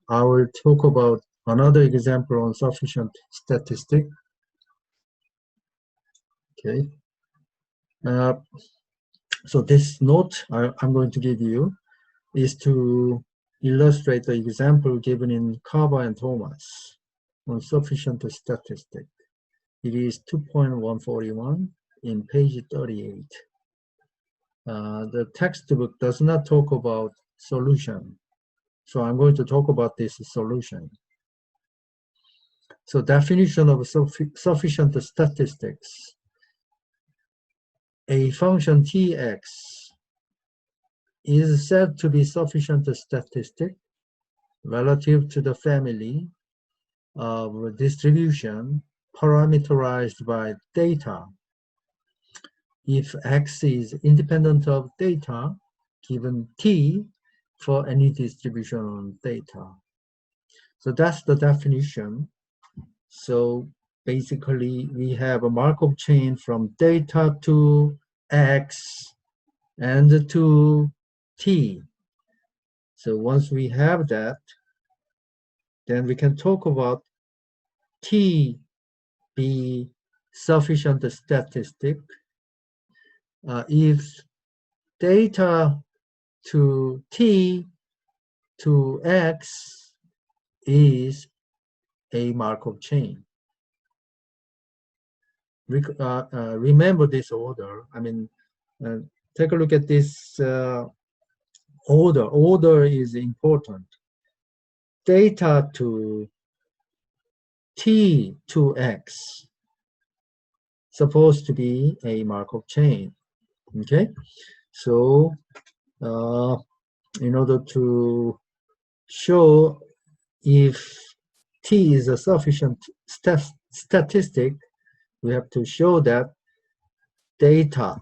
I will talk about another example on sufficient statistic. Okay. So this note I'm going to give you is to illustrate the example given in Kava and Thomas on sufficient statistic. It is 2.141 in page 38. The textbook does not talk about solution. So I'm going to talk about this solution. So definition of sufficient statistics. A function tx is said to be sufficient statistic relative to the family of distribution parameterized by data if x is independent of data given t for any distribution on data. So that's the definition. So basically we have a Markov chain from data to x and to t. So once we have that, then we can talk about t be sufficient statistic if data to t to x is a Markov chain. Remember this order. I mean, take a look at this order. Order is important. Data to t to x supposed to be a Markov chain. Okay, so in order to show if t is a sufficient statistic, we have to show that data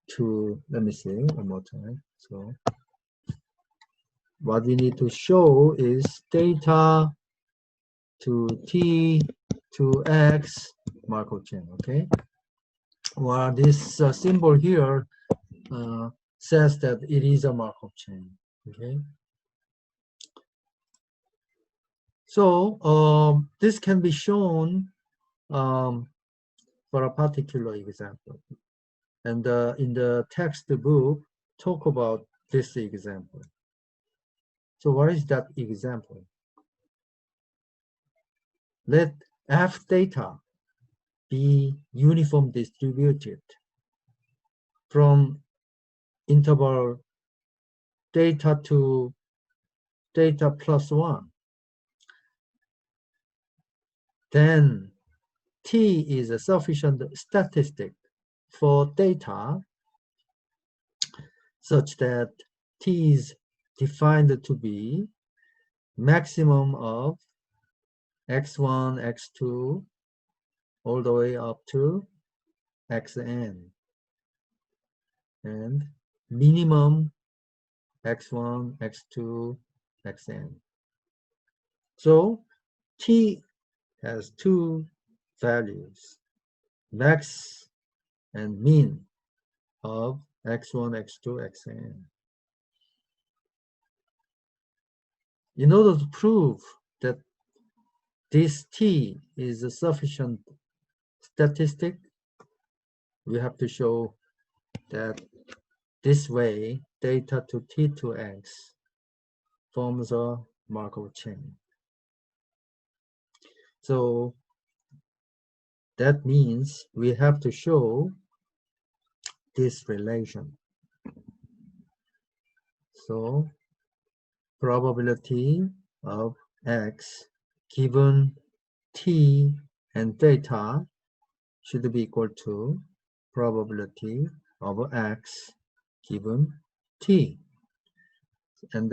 to, let me see one more time. So what we need to show is data to t to x Markov chain. Okay, well, this symbol here says that it is a Markov chain. Okay, so this can be shown for a particular example, and in the textbook talk about this example. So what is that example? Let f data be uniform distributed from interval data to data plus 1. Then t is a sufficient statistic for data such that t is defined to be maximum of x1, x2, all the way up to xn, and minimum x1, x2, xn. So t has two values, max and min of x1, x2, xn. In order to prove that this t is a sufficient statistic, we have to show that this way data to t to x forms a Markov chain. So that means we have to show this relation. So probability of x given t and data should be equal to probability of x given t. And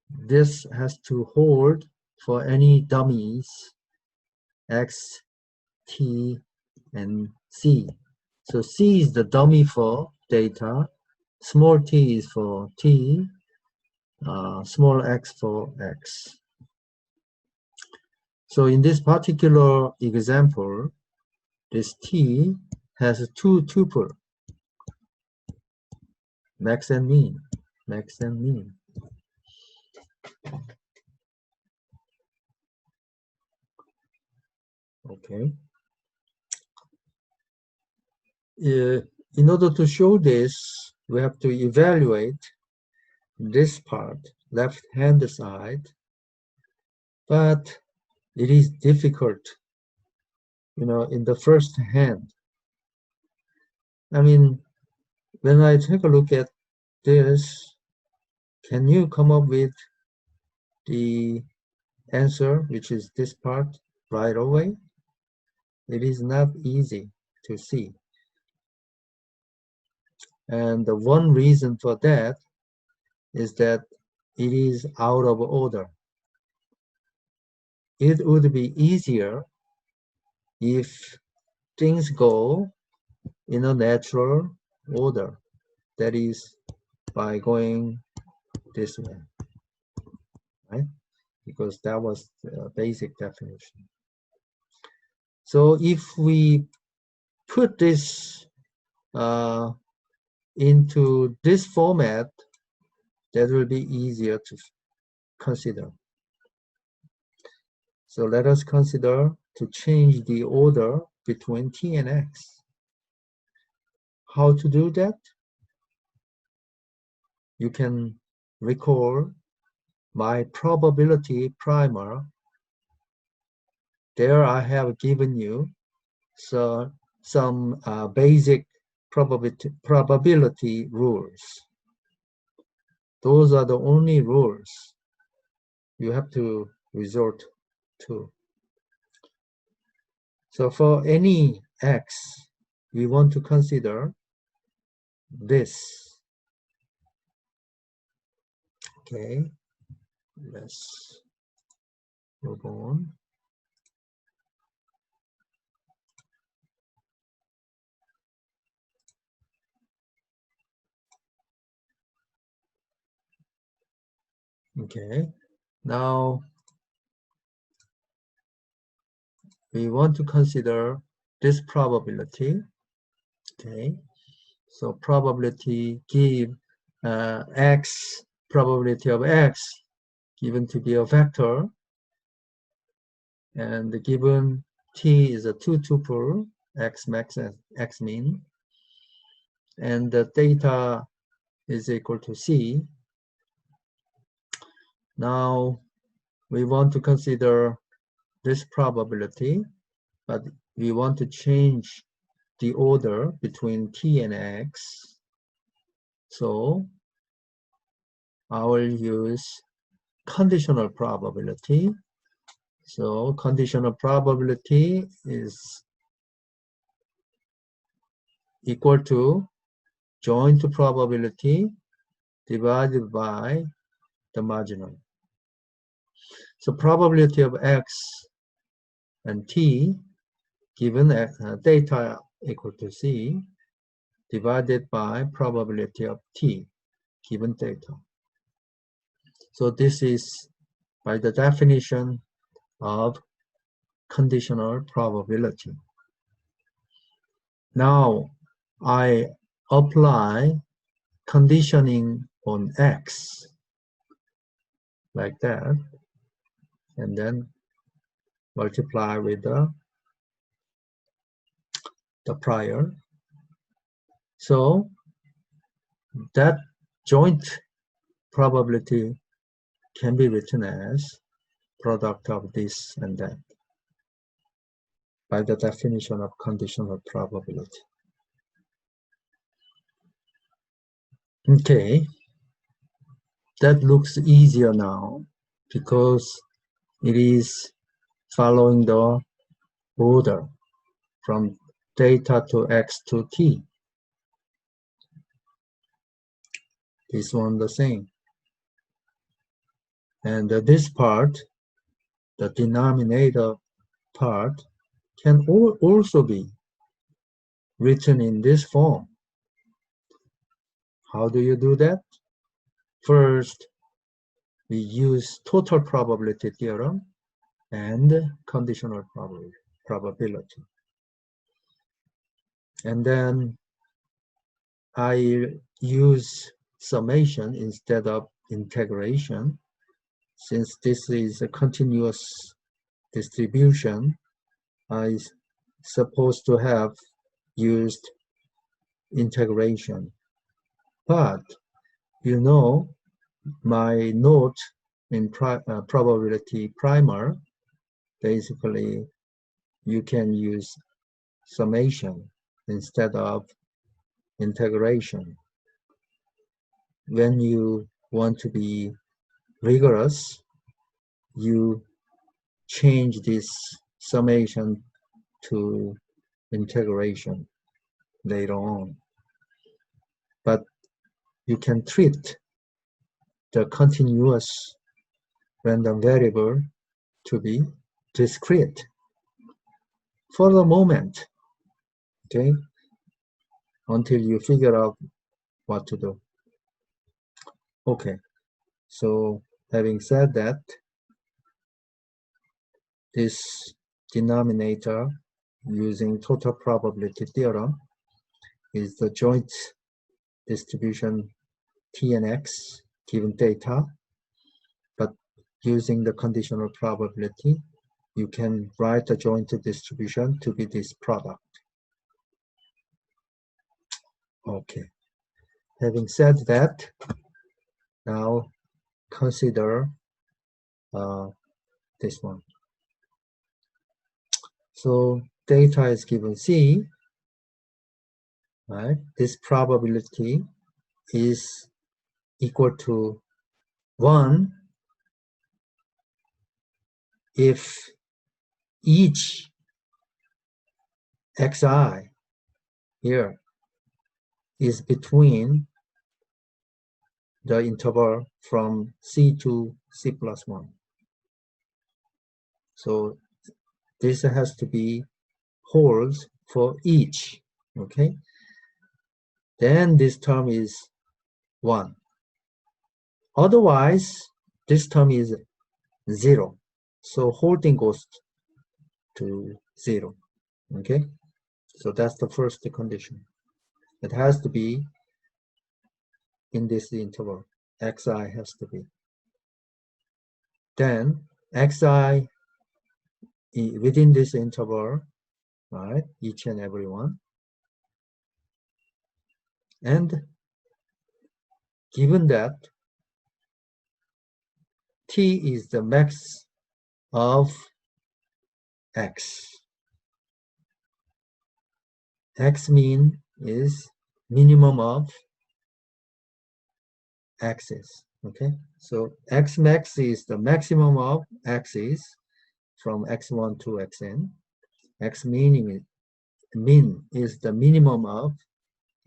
this has to hold for any dummies x, t, and c. So c is the dummy for data, small t is for t, small x for x. So in this particular example, this t has two tuples, max and min, max and min. Okay. In order to show this, we have to evaluate this part, left-hand side, but it is difficult, in the first hand. I mean, when I take a look at this, can you come up with the answer, which is this part, right away? It is not easy to see. And the one reason for that is that it is out of order. It would be easier if things go in a natural order, that is by going this way, right? Because that was the basic definition. So if we put this into this format, that will be easier to consider. So let us consider to change the order between t and x. How to do that? You can recall my probability primer. There I have given you some basic probability rules. Those are the only rules you have to resort to. So for any x, we want to consider this. Okay, let's move on. Okay, now we want to consider this probability. Okay, so probability give x, probability of x given to be a vector, and the given t is a two-tuple, x max and x min, and the data is equal to c. Now we want to consider this probability, but we want to change the order between t and x. So I will use conditional probability. So conditional probability is equal to joint probability divided by the marginal. So probability of x and t given data equal to c divided by probability of t given data. So this is by the definition of conditional probability. Now I apply conditioning on x like that, and then multiply with the prior. So that joint probability can be written as product of this and that by the definition of conditional probability. Okay, that looks easier now because it is following the order from data to x to t. This one the same. And this part, the denominator part, can also be written in this form. How do you do that? First, we use total probability theorem and conditional probability. And then I use summation instead of integration. Since this is a continuous distribution, I supposed to have used integration, but you know my note in probability primer, basically you can use summation instead of integration. When you want to be rigorous, you change this summation to integration later on. But you can treat the continuous random variable to be discrete for the moment, okay, until you figure out what to do. Okay, so having said that, this denominator using total probability theorem is the joint distribution T and X given data, but using the conditional probability, you can write the joint distribution to be this product. Okay, having said that, now consider this one. So data is given C, right? This probability is equal to 1 if each xi here is between the interval from C to C plus 1. So this has to be holds for each, okay? Then this term is 1. Otherwise, this term is 0. So holding goes to 0, okay? So that's the first condition. It has to be in this interval. Xi has to be. Then xi within this interval, right? Each and every one. And given that t is the max of x, x mean is minimum of x's, okay? So x max is the maximum of x's from x1 to xn. X min is the minimum of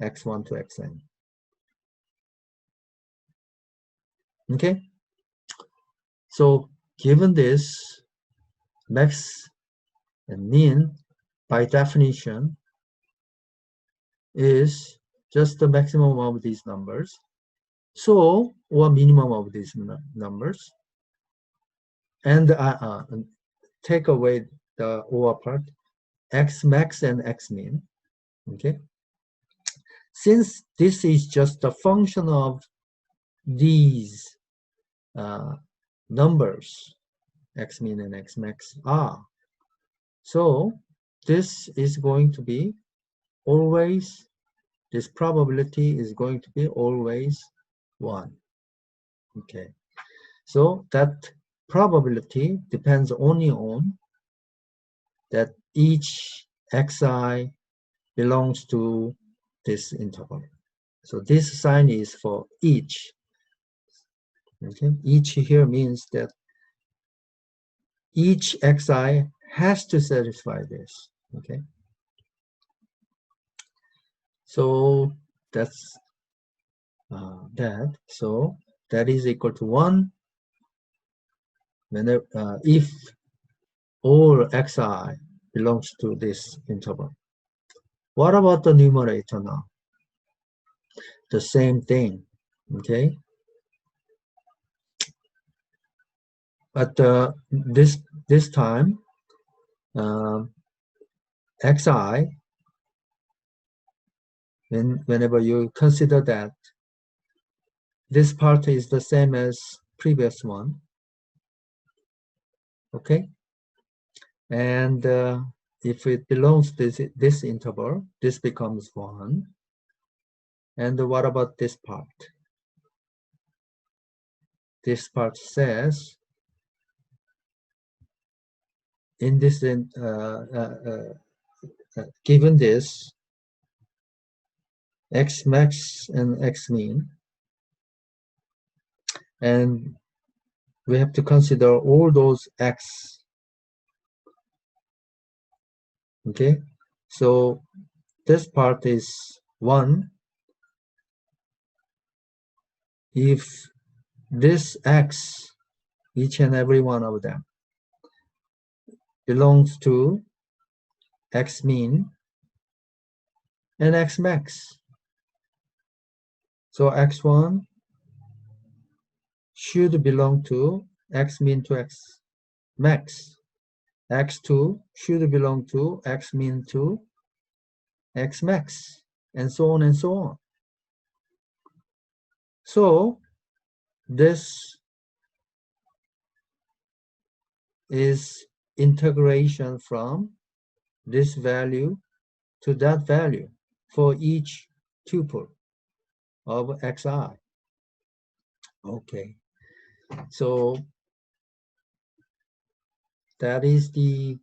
x1 to xn. Okay? So given this, max and min by definition is just the maximum of these numbers. So, or minimum of these numbers. And take away the or part, x max and x min. Okay? Since this is just a function of these numbers, x min and x max are, so this is going to be always, this probability is going to be always 1. Okay, so that probability depends only on that each xi belongs to this interval. So this sign is for each. Okay, each here means that each xi has to satisfy this. Okay, so that's that. So that is equal to 1 whenever if all xi belongs to this interval. What about the numerator now? The same thing. Okay, but this time xi, whenever you consider that this part is the same as previous one, okay, and if it belongs to this interval, this becomes 1. And what about this part? This part says, in this, given this, x max and x mean, and we have to consider all those x. Okay, so this part is 1 if this x, each and every one of them, belongs to x mean and x max. So x1 should belong to x mean to x max. x2 should belong to x mean to x max, and so on and so on. So this is integration from this value to that value for each tuple of xi. Okay, so that is the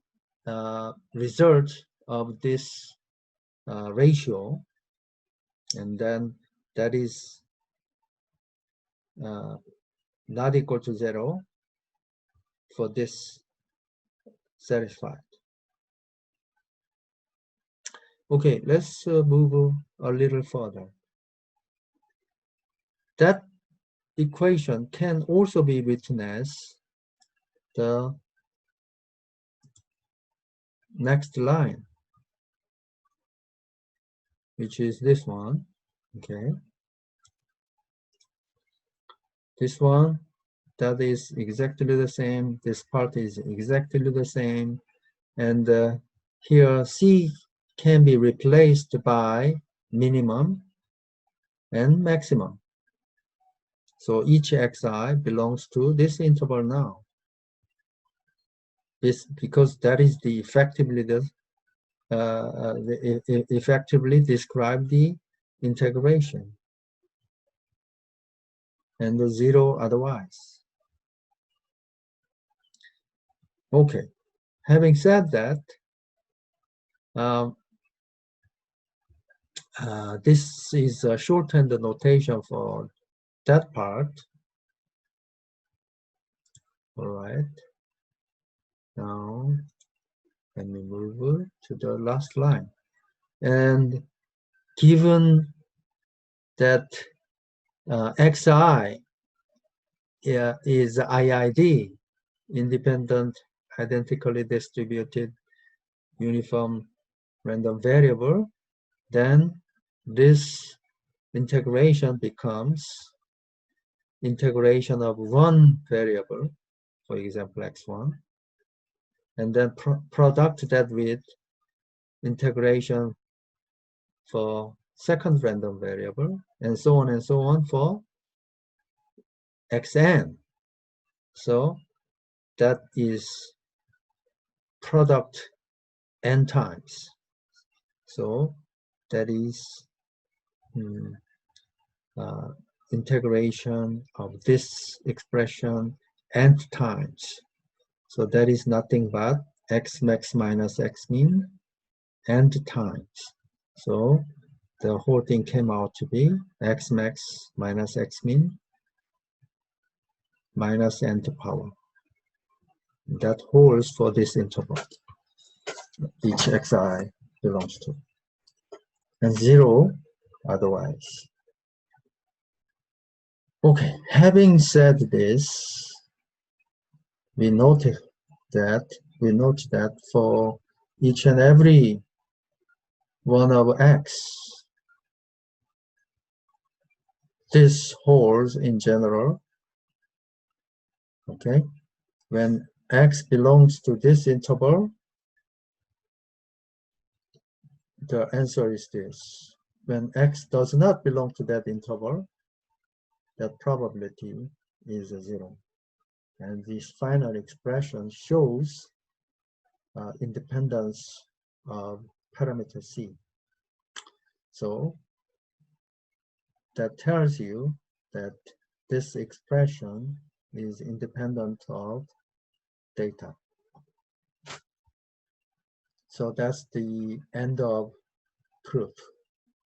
result of this ratio, and then that is not equal to 0 for this satisfied. Okay, let's move a little further. That equation can also be written as the next line, which is this one. Okay, this one, that is exactly the same. This part is exactly the same, and here C can be replaced by minimum and maximum. So each xi belongs to this interval now. This, because that is the effectively effectively describe the integration, and the 0 otherwise. Okay, having said that, this is a shortened notation for that part. All right. Now, let me move to the last line. And given that xi is IID, independent, identically distributed, uniform random variable, then this integration becomes integration of one variable, for example, x1, and then product that with integration for second random variable, and so on for xn. So that is product n times. So that is integration of this expression n times. So that is nothing but x max minus x min n times. So the whole thing came out to be x max minus x min minus n to power. That holds for this interval, each xi belongs to, and 0 otherwise. Okay, having said this, we note that for each and every one of x, this holds in general. Okay, when x belongs to this interval, the answer is this. When x does not belong to that interval, that probability is 0. And this final expression shows independence of parameter C. So that tells you that this expression is independent of data. So that's the end of proof.